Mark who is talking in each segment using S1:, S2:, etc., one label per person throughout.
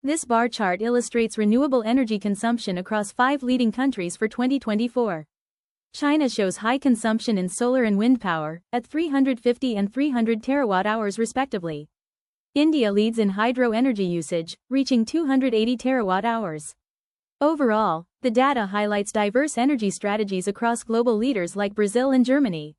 S1: This bar chart illustrates renewable energy consumption across 5 leading countries for 2024. China shows high consumption in solar and wind power, at 350 and 300 terawatt-hours respectively. India leads in hydro energy usage, reaching 280 terawatt-hours. Overall, the data highlights diverse energy strategies across global leaders like Brazil and Germany.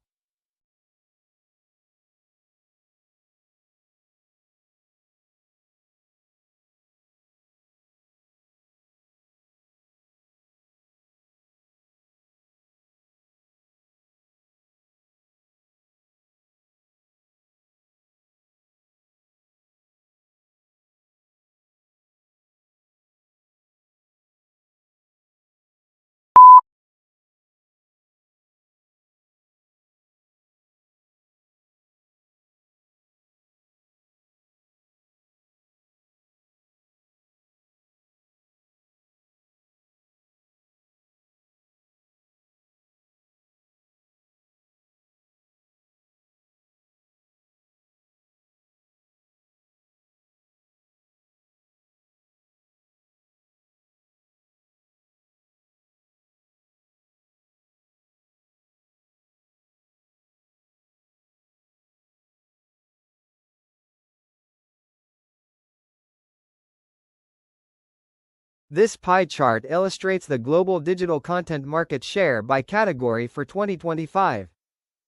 S2: This pie chart illustrates the global digital content market share by category for 2025.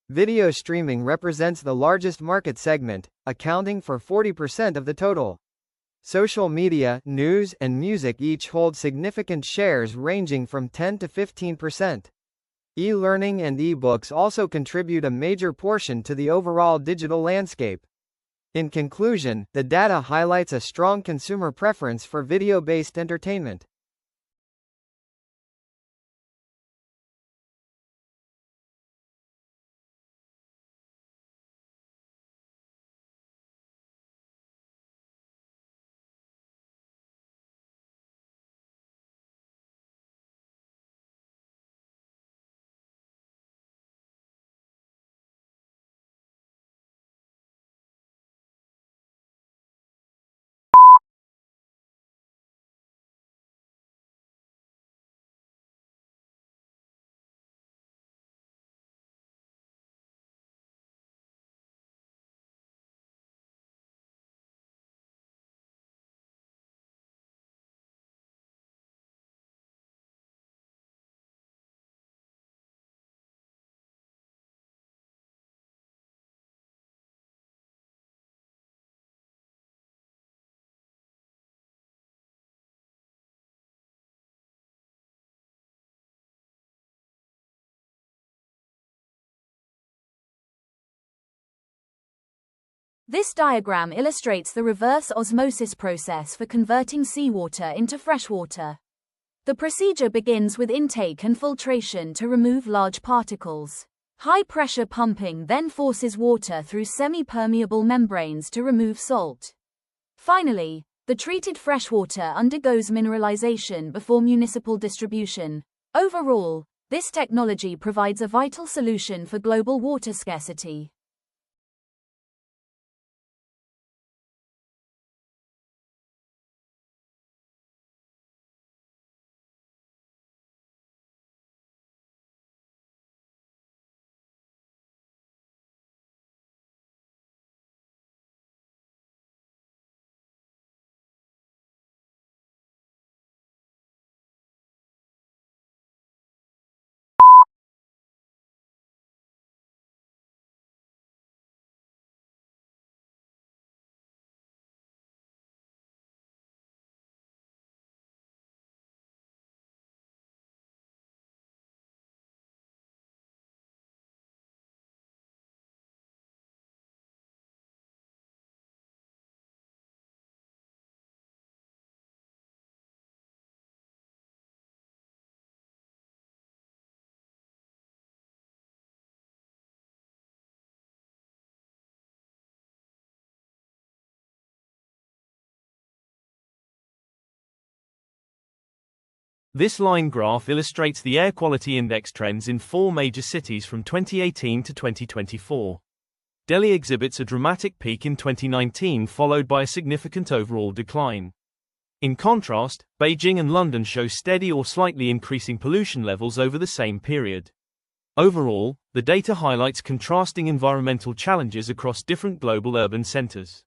S2: Video streaming represents the largest market segment, accounting for 40% of the total. Social media, news, and music each hold significant shares ranging from 10 to 15%. E-learning and e-books also contribute a major portion to the overall digital landscape. In conclusion, the data highlights a strong consumer preference for video-based entertainment.
S3: This diagram illustrates the reverse osmosis process for converting seawater into freshwater. The procedure begins with intake and filtration to remove large particles. High-pressure pumping then forces water through semi-permeable membranes to remove salt. Finally, the treated freshwater undergoes mineralization before municipal distribution. Overall, this technology provides a vital solution for global water scarcity.
S4: This line graph illustrates the air quality index trends in 4 major cities from 2018 to 2024. Delhi exhibits a dramatic peak in 2019 followed by a significant overall decline. In contrast, Beijing and London show steady or slightly increasing pollution levels over the same period. Overall, the data highlights contrasting environmental challenges across different global urban centers.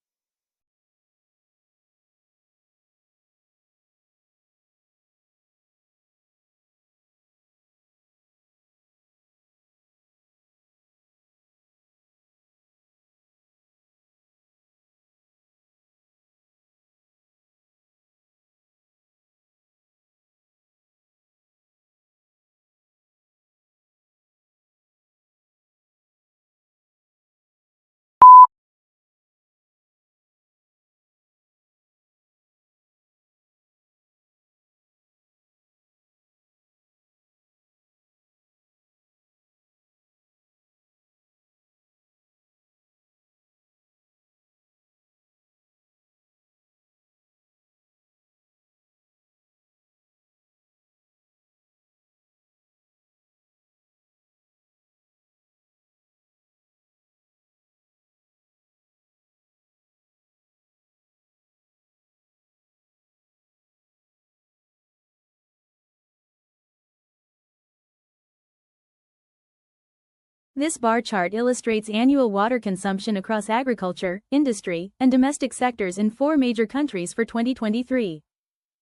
S1: This bar chart illustrates annual water consumption across agriculture, industry, and domestic sectors in 4 major countries for 2023.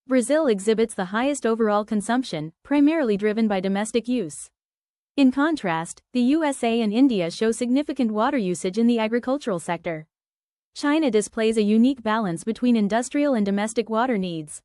S1: Brazil exhibits the highest overall consumption, primarily driven by domestic use. In contrast, the USA and India show significant water usage in the agricultural sector. China displays a unique balance between industrial and domestic water needs.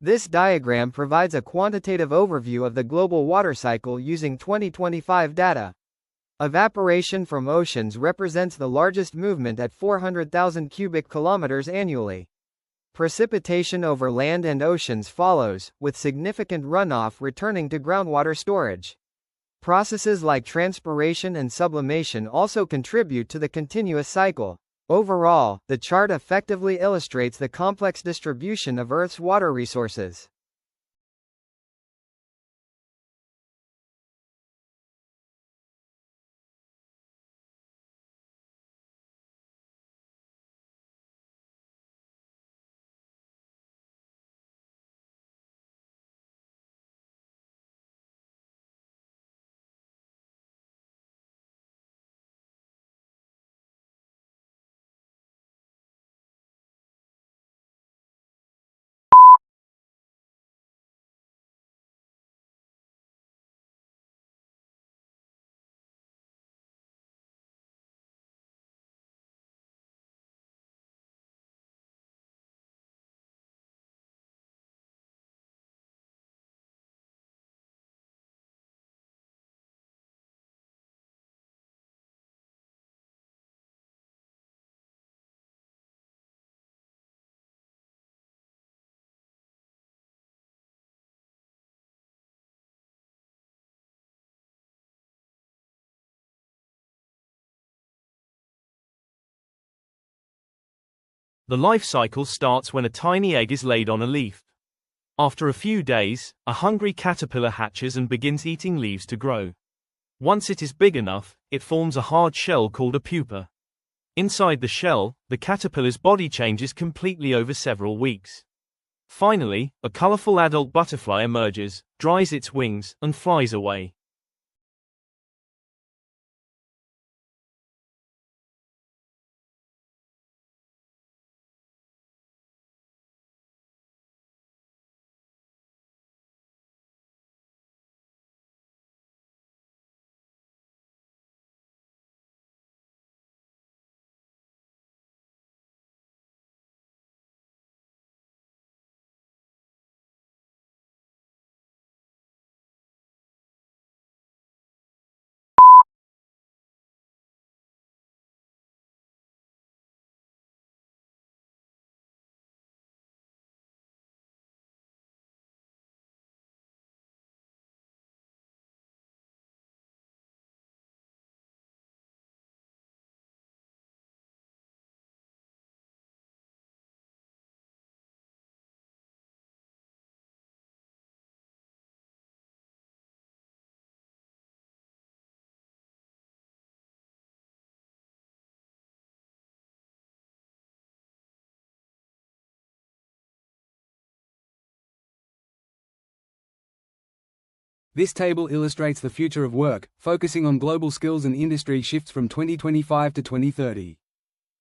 S2: This diagram provides a quantitative overview of the global water cycle using 2025 data. Evaporation from oceans represents the largest movement at 400,000 cubic kilometers annually. Precipitation over land and oceans follows, with significant runoff returning to groundwater storage. Processes like transpiration and sublimation also contribute to the continuous cycle. Overall, the chart effectively illustrates the complex distribution of Earth's water resources.
S4: The life cycle starts when a tiny egg is laid on a leaf. After a few days, a hungry caterpillar hatches and begins eating leaves to grow. Once it is big enough, it forms a hard shell called a pupa. Inside the shell, the caterpillar's body changes completely over several weeks. Finally, a colorful adult butterfly emerges, dries its wings, and flies away.
S5: This table illustrates the future of work, focusing on global skills and industry shifts from 2025 to 2030.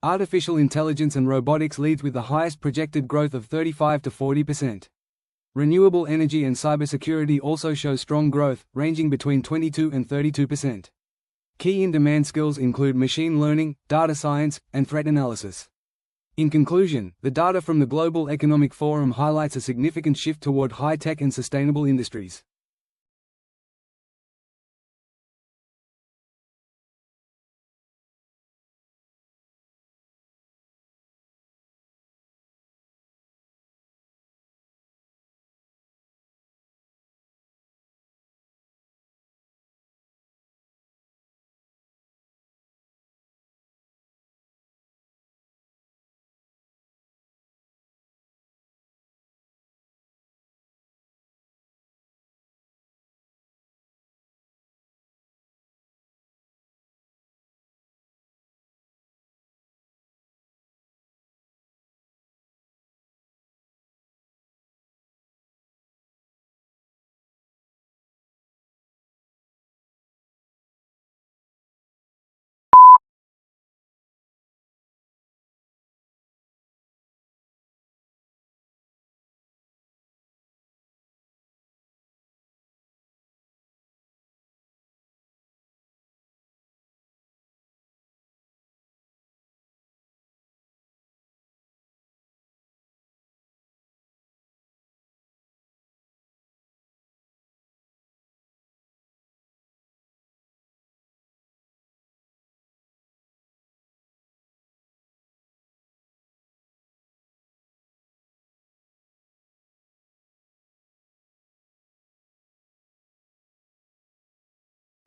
S5: Artificial intelligence and robotics leads with the highest projected growth of 35 to 40%. Renewable energy and cybersecurity also show strong growth, ranging between 22 and 32%. Key in-demand skills include machine learning, data science, and threat analysis. In conclusion, the data from the Global Economic Forum highlights a significant shift toward high-tech and sustainable industries.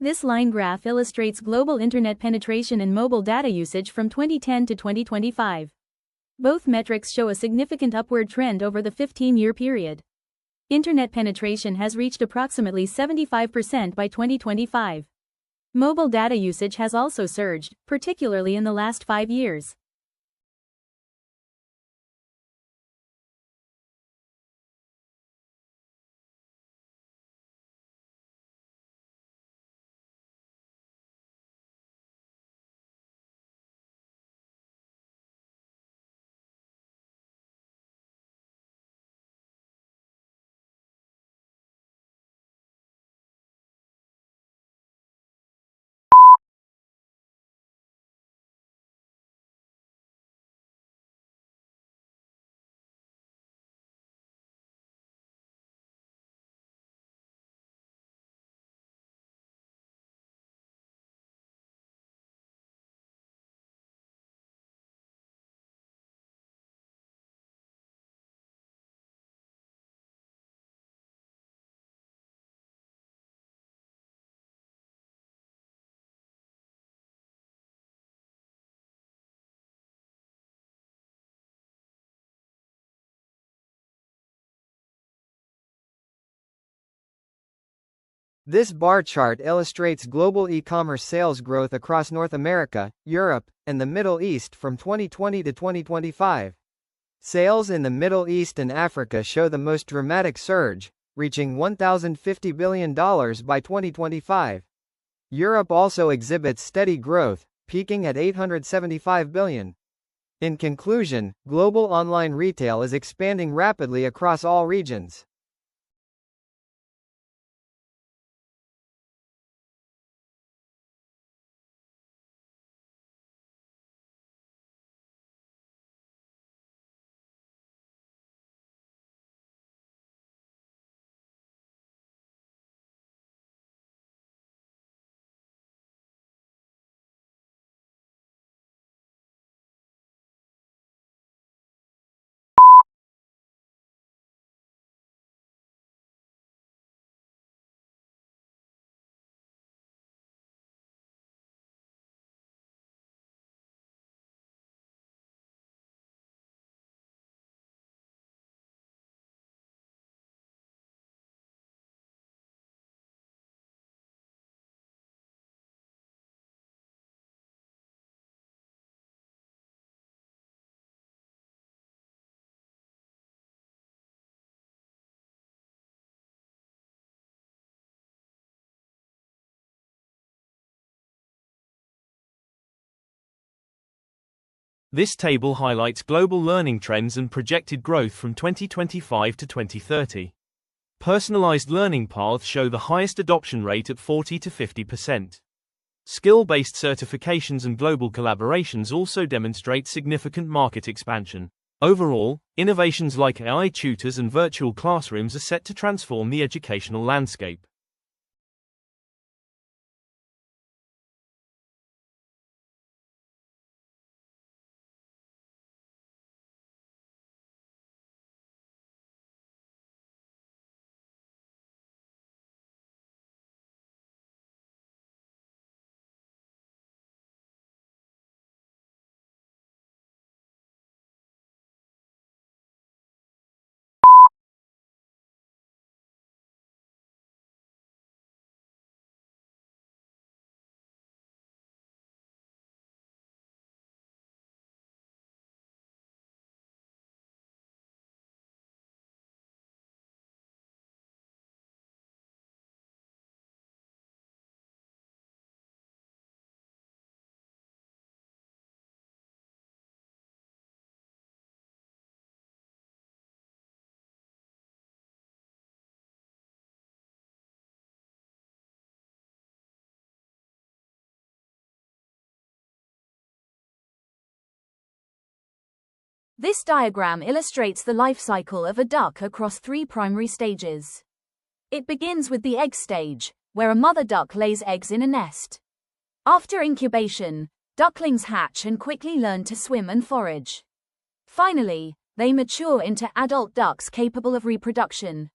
S1: This line graph illustrates global internet penetration and mobile data usage from 2010 to 2025. Both metrics show a significant upward trend over the 15-year period. Internet penetration has reached approximately 75% by 2025. Mobile data usage has also surged, particularly in the last 5 years.
S2: This bar chart illustrates global e-commerce sales growth across North America, Europe, and the Middle East from 2020 to 2025. Sales in the Middle East and Africa show the most dramatic surge, reaching $1,050 billion by 2025. Europe also exhibits steady growth, peaking at $875 billion. In conclusion, global online retail is expanding rapidly across all regions.
S4: This table highlights global learning trends and projected growth from 2025 to 2030. Personalized learning paths show the highest adoption rate at 40 to 50%. Skill-based certifications and global collaborations also demonstrate significant market expansion. Overall, innovations like AI tutors and virtual classrooms are set to transform the educational landscape.
S3: This diagram illustrates the life cycle of a duck across 3 primary stages. It begins with the egg stage, where a mother duck lays eggs in a nest. After incubation, ducklings hatch and quickly learn to swim and forage. Finally, they mature into adult ducks capable of reproduction.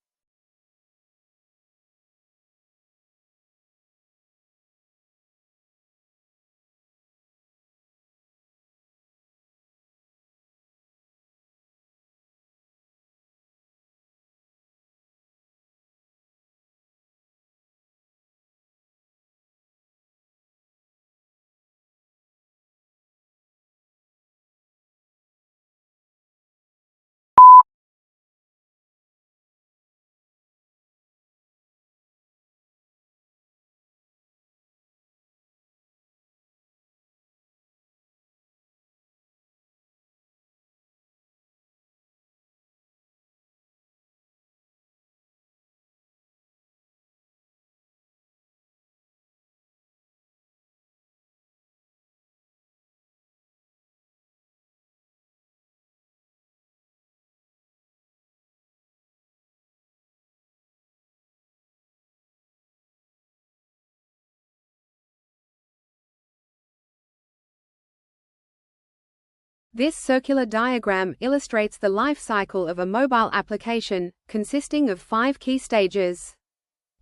S6: This circular diagram illustrates the life cycle of a mobile application, consisting of 5 key stages.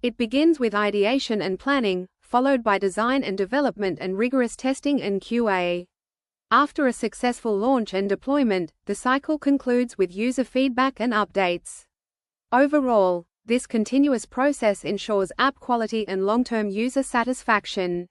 S6: It begins with ideation and planning, followed by design and development and rigorous testing and QA. After a successful launch and deployment, the cycle concludes with user feedback and updates. Overall, this continuous process ensures app quality and long-term user satisfaction.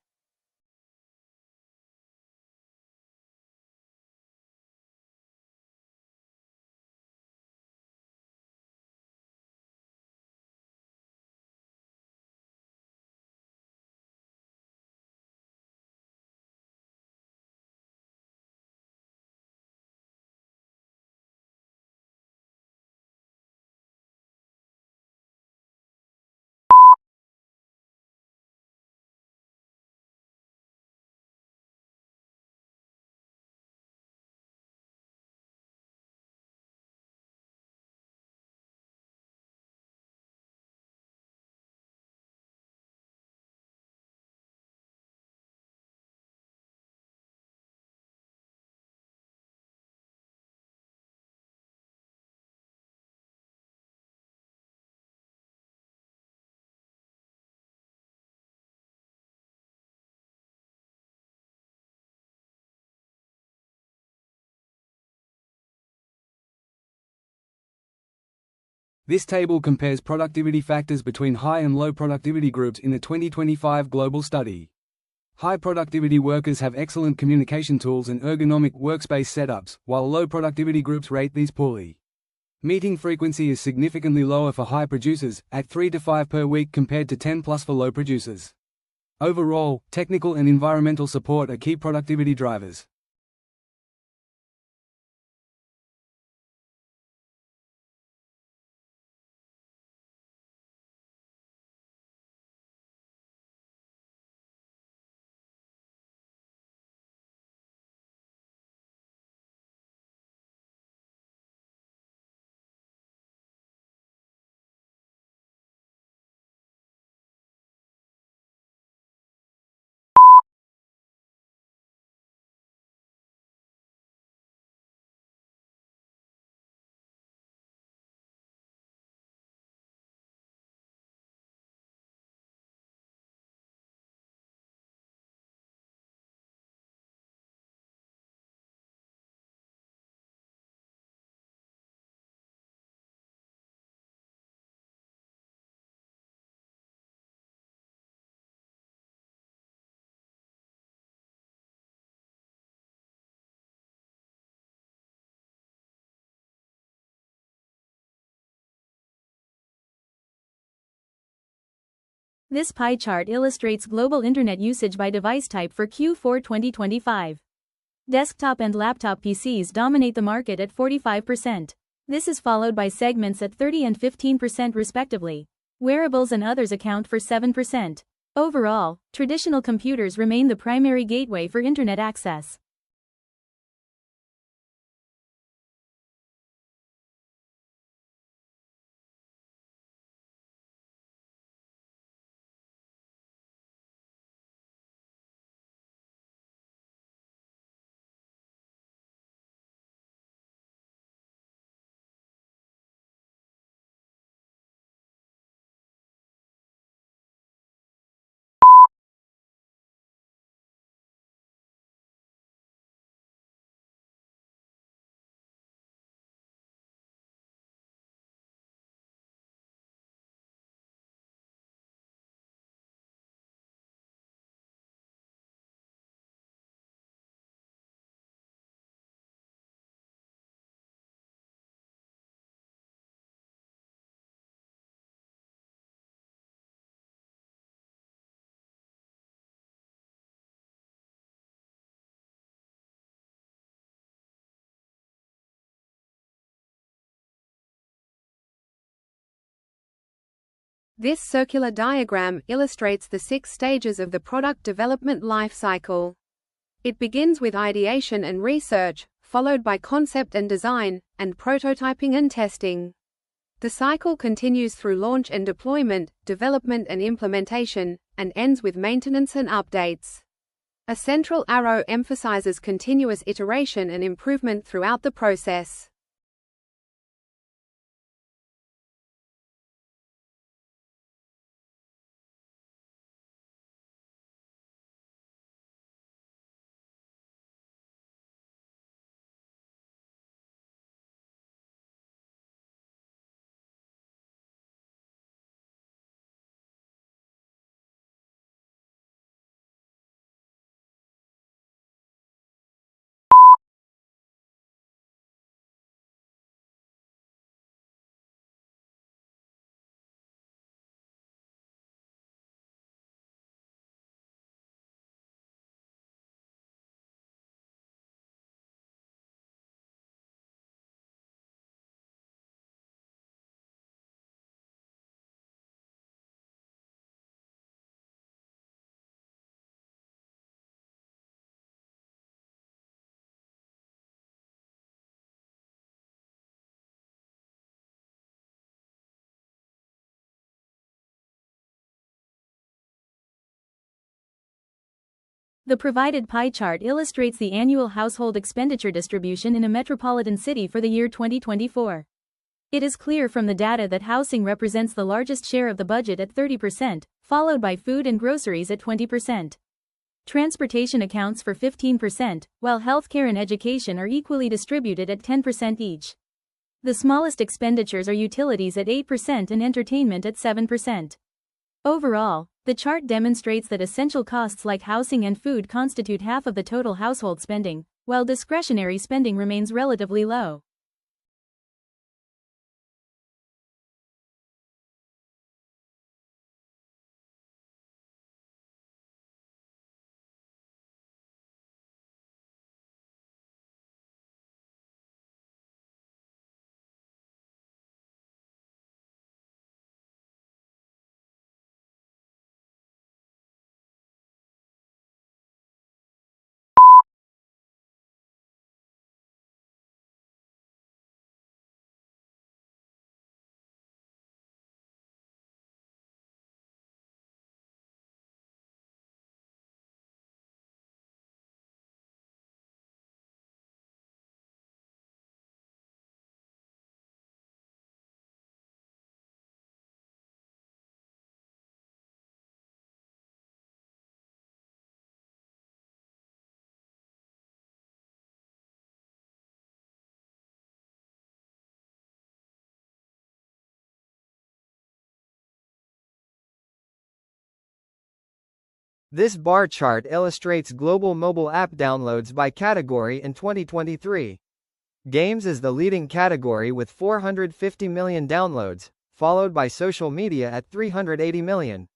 S5: This table compares productivity factors between high and low productivity groups in the 2025 global study. High productivity workers have excellent communication tools and ergonomic workspace setups, while low productivity groups rate these poorly. Meeting frequency is significantly lower for high producers, at 3 to 5 per week compared to 10+ for low producers. Overall, technical and environmental support are key productivity drivers.
S1: This pie chart illustrates global internet usage by device type for Q4 2025. Desktop and laptop PCs dominate the market at 45%. This is followed by segments at 30 and 15% respectively. Wearables and others account for 7%. Overall, traditional computers remain the primary gateway for internet access.
S6: This circular diagram illustrates the 6 stages of the product development life cycle. It begins with ideation and research, followed by concept and design, and prototyping and testing. The cycle continues through launch and deployment, development and implementation, and ends with maintenance and updates. A central arrow emphasizes continuous iteration and improvement throughout the process.
S1: The provided pie chart illustrates the annual household expenditure distribution in a metropolitan city for the year 2024. It is clear from the data that housing represents the largest share of the budget at 30%, followed by food and groceries at 20%. Transportation accounts for 15%, while healthcare and education are equally distributed at 10% each. The smallest expenditures are utilities at 8% and entertainment at 7%. Overall, the chart demonstrates that essential costs like housing and food constitute half of the total household spending, while discretionary spending remains relatively low.
S2: This bar chart illustrates global mobile app downloads by category in 2023. Games is the leading category with 450 million downloads, followed by social media at 380 million.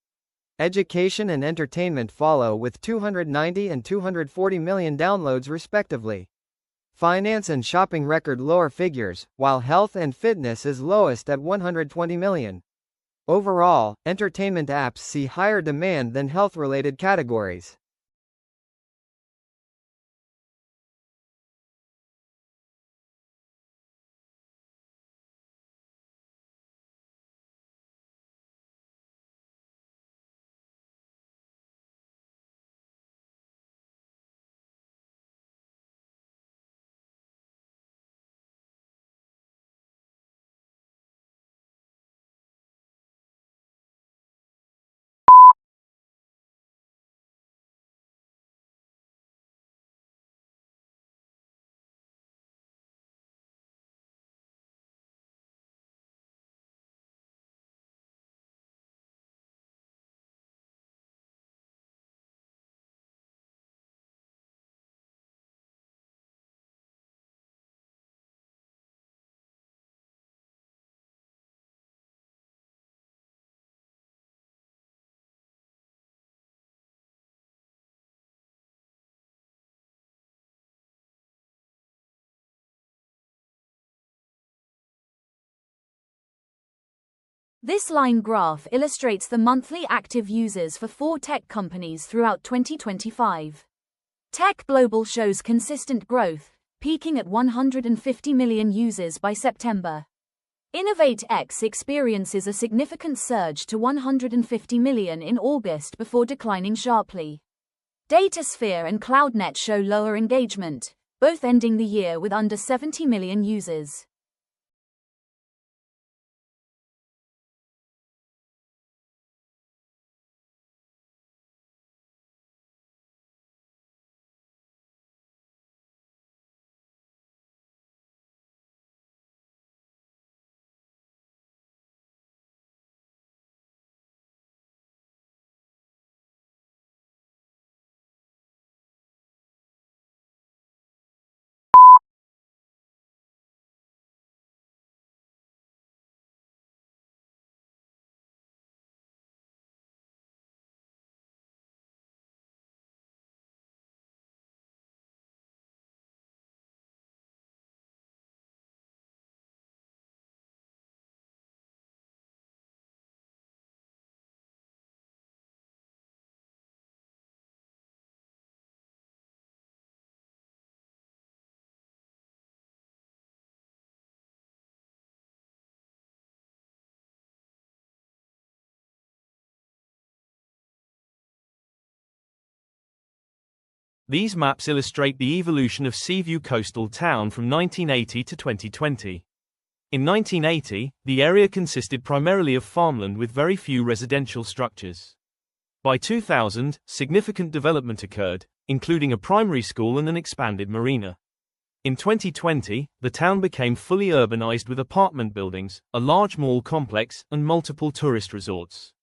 S2: Education and entertainment follow with 290 and 240 million downloads respectively. Finance and shopping record lower figures, while health and fitness is lowest at 120 million. Overall, entertainment apps see higher demand than health-related categories.
S3: This line graph illustrates the monthly active users for 4 tech companies throughout 2025. Tech Global shows consistent growth, peaking at 150 million users by September. InnovateX experiences a significant surge to 150 million in August before declining sharply. DataSphere and CloudNet show lower engagement, both ending the year with under 70 million users.
S4: These maps illustrate the evolution of Seaview coastal town from 1980 to 2020. In 1980, the area consisted primarily of farmland with very few residential structures. By 2000, significant development occurred, including a primary school and an expanded marina. In 2020, the town became fully urbanized with apartment buildings, a large mall complex, and multiple tourist resorts.